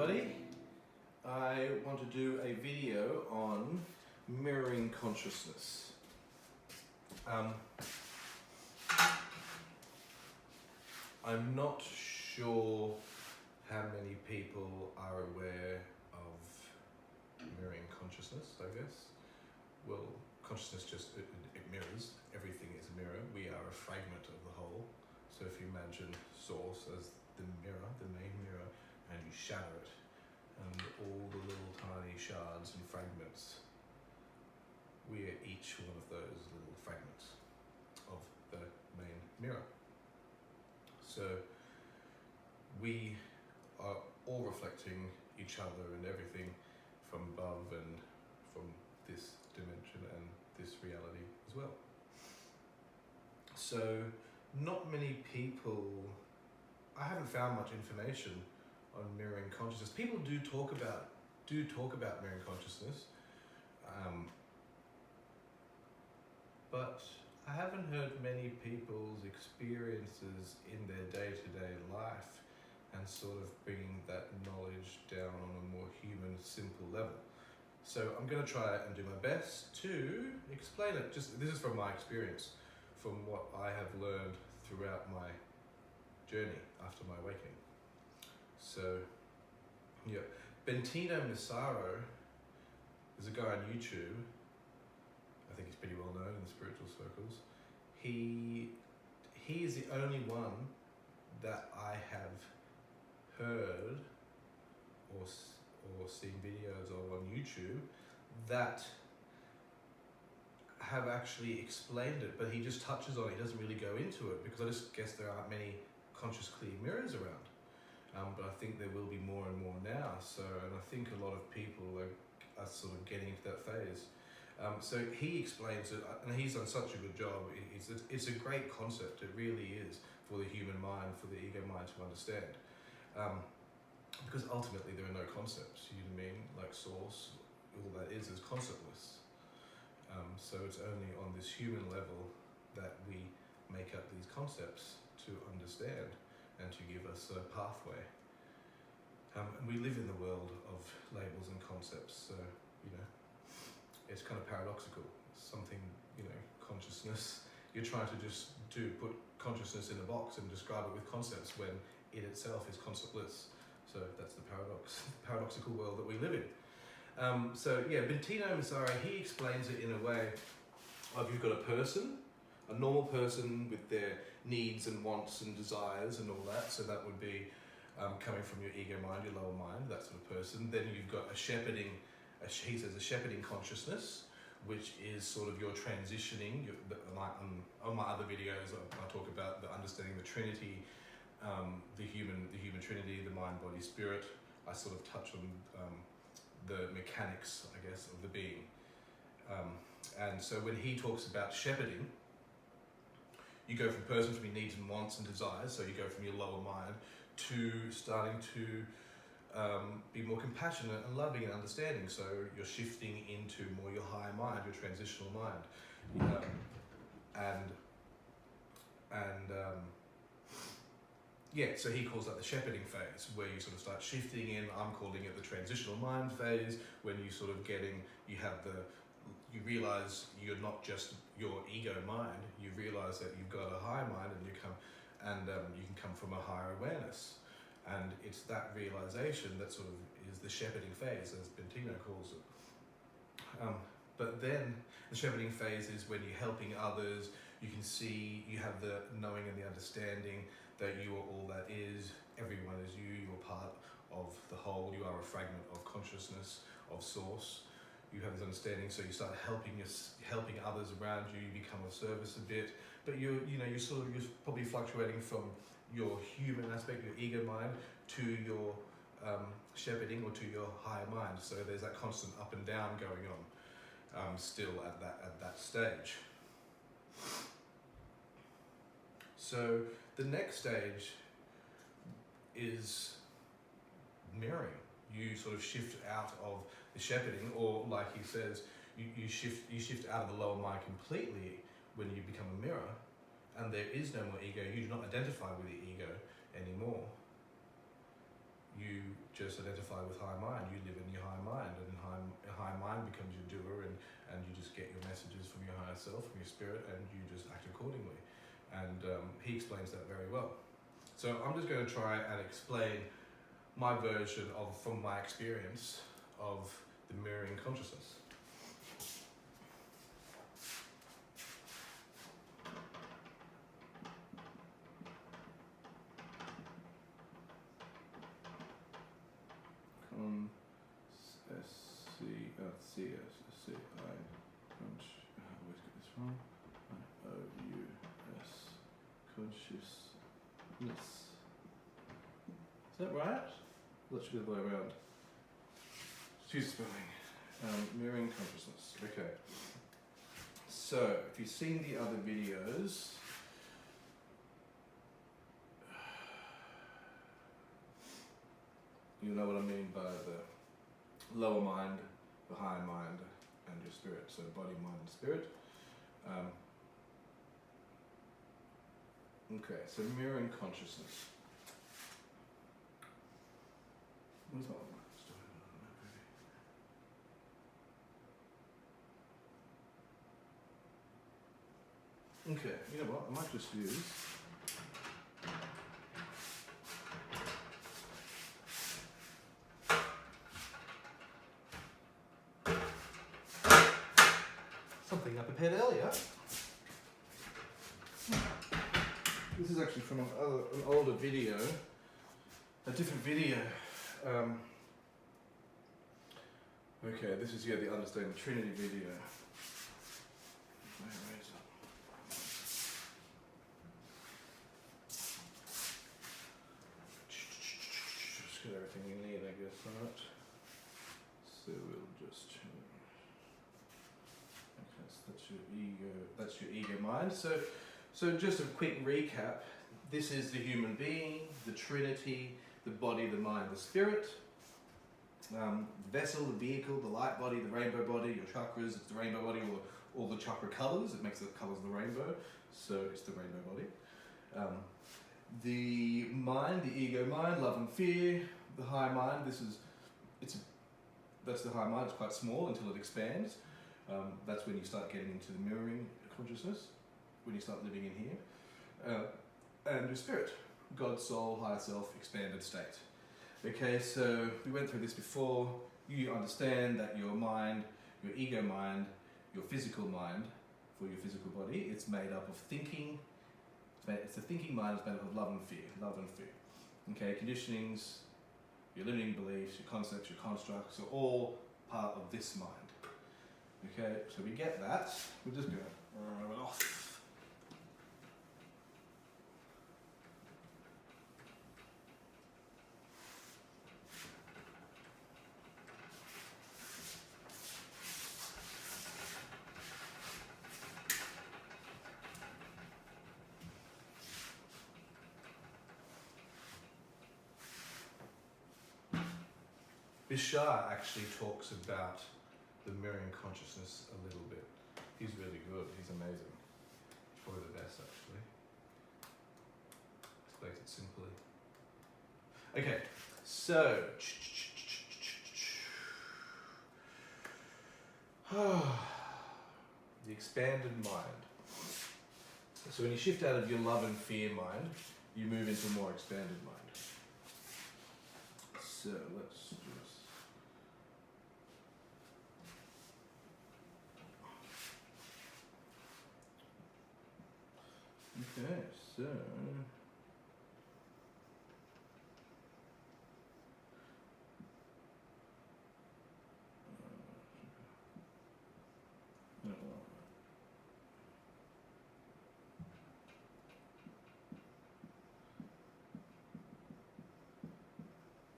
everybody. I want to do a video on mirroring consciousness. I'm not sure how many people are aware of mirroring consciousness, I guess. Well, consciousness just, it mirrors. Everything is a mirror. We are a fragment of the whole. So if you imagine Source as the mirror, the main mirror, and you shatter it, and all the little tiny shards and fragments, we are each one of those little fragments of the main mirror. So we are all reflecting each other and everything from above and from this dimension and this reality as well. So not many people, I haven't found much information on mirroring consciousness. People do talk about mirroring consciousness, but I haven't heard many people's experiences in their day-to-day life and sort of bringing that knowledge down on a more human, simple level. So I'm going to try and do my best to explain it. This is from my experience, from what I have learned throughout my journey after my awakening. So, yeah, Bentino Massaro is a guy on YouTube. I think he's pretty well known in the spiritual circles. He is the only one that I have heard or seen videos of on YouTube that have actually explained it, but he just touches on it. He doesn't really go into it because I just guess there aren't many conscious clear mirrors around. But I think there will be more and more now. And I think a lot of people are sort of getting into that phase. So he explains it, and he's done such a good job. It's a great concept. It really is for the human mind, for the ego mind to understand. Because ultimately there are no concepts. You know what I mean? Like Source, all that is conceptless. So it's only on this human level that we make up these concepts to understand and to give us a pathway. And we live in the world of labels and concepts, so, it's kind of paradoxical. Something, consciousness, you're trying to just put consciousness in a box and describe it with concepts when it itself is conceptless. So that's the paradoxical world that we live in. Bentino Massaro, he explains it in a way of you've got a person, a normal person with their needs and wants and desires and all that. So that would be coming from your ego mind, your lower mind, that sort of person. Then you've got a shepherding consciousness, which is sort of your transitioning. On my other videos, I talk about the understanding the trinity, the human trinity, the mind, body, spirit. I sort of touch on the mechanics, I guess, of the being. And so when he talks about shepherding, you go from your needs and wants and desires, so you go from your lower mind to starting to be more compassionate and loving and understanding. So you're shifting into more your higher mind, your transitional mind. So he calls that the shepherding phase, where you sort of start shifting in. I'm calling it the transitional mind phase, when you sort of you realize you're not just your ego mind. You realize that you've got a higher mind, and you can come from a higher awareness. And it's that realization that sort of is the shepherding phase, as Bentino calls it. But then the shepherding phase is when you're helping others. You can see, you have the knowing and the understanding that you are all that is. Everyone is you. You're part of the whole. You are a fragment of consciousness, of Source. You have this understanding, so you start helping others around you. You become of service a bit, but you're probably fluctuating from your human aspect, your ego mind, to your shepherding or to your higher mind. So there's that constant up and down going on, still at that stage. So the next stage is mirroring. You sort of shift out of the shepherding, or like he says, you shift out of the lower mind completely when you become a mirror, and there is no more ego. You do not identify with the ego anymore. you just identify with high mind. You live in your high mind, and high mind becomes your doer, and you just get your messages from your higher self, from your spirit, and you just act accordingly. And he explains that very well. So I'm just going to try and explain my version of, from my experience of the mirroring consciousness. always get this wrong. I-O-U-S, consciousness. Is that right? That should be the way around. Excuse spelling. Mirroring consciousness. Okay. So, if you've seen the other videos, you'll know what I mean by the lower mind, the higher mind, and your spirit. So body, mind, and spirit. Okay, so mirroring consciousness. Where's that one? Okay, you know what? I might just use something I prepared earlier. This is actually from an older video, a different video. Okay, this is the Understanding the Trinity video. Just get everything we need, I guess, right? So we'll just change. Okay, so that's your ego. That's your ego mind. So just a quick recap. This is the human being, the Trinity, the body, the mind, the spirit. The vessel, the vehicle, the light body, the rainbow body, your chakras, it's the rainbow body, or all the chakra colours, it makes the colours of the rainbow, so it's the rainbow body. The mind, the ego mind, love and fear, the high mind, that's the high mind, it's quite small until it expands. That's when you start getting into the mirroring consciousness, when you start living in here. And your spirit, God, soul, higher self, expanded state. Okay, so we went through this before. You understand that your mind, your ego mind, your physical mind, for your physical body, it's made up of thinking. It's the thinking mind, it's made up of love and fear. Okay, conditionings, your limiting beliefs, your concepts, your constructs are all part of this mind. Okay, so we get that. We're just going to rub it off. Bishar actually talks about the mirroring consciousness a little bit. He's really good, he's amazing. Probably the best, actually. Explains it simply. Okay, so the expanded mind. So when you shift out of your love and fear mind, you move into a more expanded mind. So let's just... Okay, so...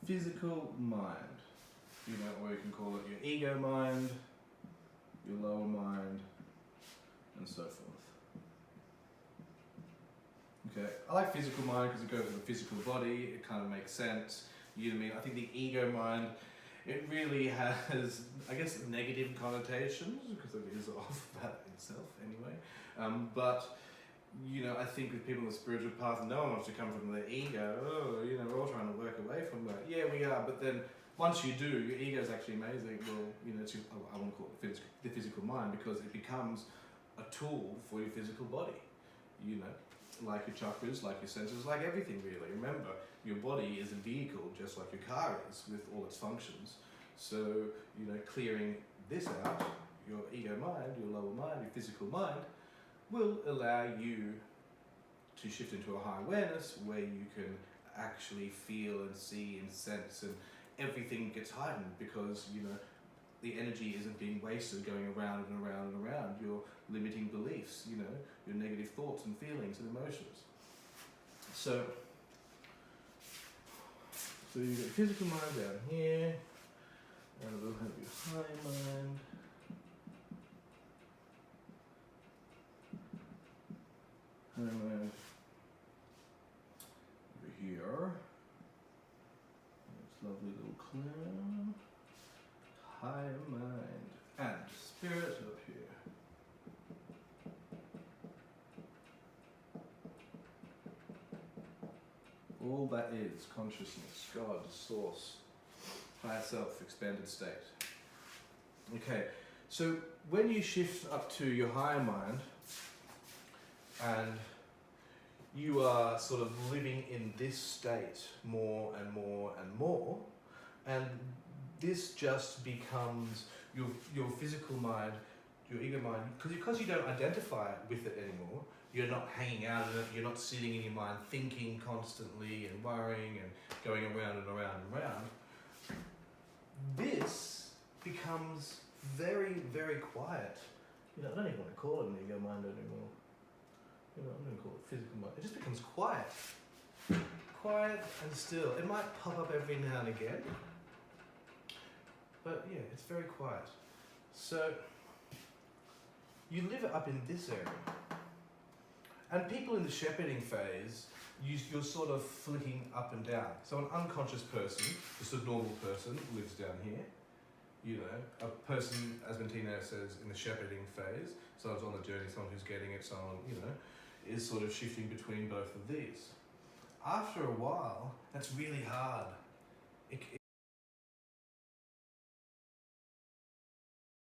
physical mind, or you can call it your ego mind, your lower mind, and so forth. Okay, I like physical mind because it goes with the physical body, it kind of makes sense. You know what I mean? I think the ego mind, it really has, I guess, negative connotations because it is off about itself anyway. But I think with people on the spiritual path, no one wants to come from their ego. Oh, we're all trying to work away from that. Yeah, we are, but then once you do, your ego is actually amazing. Well, it's I want to call it the physical mind, because it becomes a tool for your physical body. Like your chakras, like your senses, like everything really. Remember, your body is a vehicle, just like your car is, with all its functions. So, clearing this out, your ego mind, your lower mind, your physical mind, will allow you to shift into a high awareness where you can actually feel and see and sense, and everything gets heightened because the energy isn't being wasted going around and around and around your limiting beliefs, your negative thoughts and feelings and emotions. So you got physical mind down here, and we'll have your high mind. Over here. This lovely little cloud. Higher mind. And spirit up here. All that is consciousness, God, source, higher self, expanded state. Okay, so when you shift up to your higher mind, and you are sort of living in this state more and more and more, and this just becomes your physical mind, your ego mind, because you don't identify with it anymore. You're not hanging out in it, you're not sitting in your mind thinking constantly and worrying and going around and around and around. This becomes very, very quiet. I don't even want to call it an ego mind anymore. I'm going to call it physical mind. It just becomes quiet. Quiet and still. It might pop up every now and again, but yeah, it's very quiet. So you live it up in this area. And people in the shepherding phase, you're sort of flicking up and down. So an unconscious person, just a normal person, lives down here. A person, as Bentina says, in the shepherding phase, someone's on the journey, someone who's getting it, someone, is sort of shifting between both of these. After a while, that's really hard.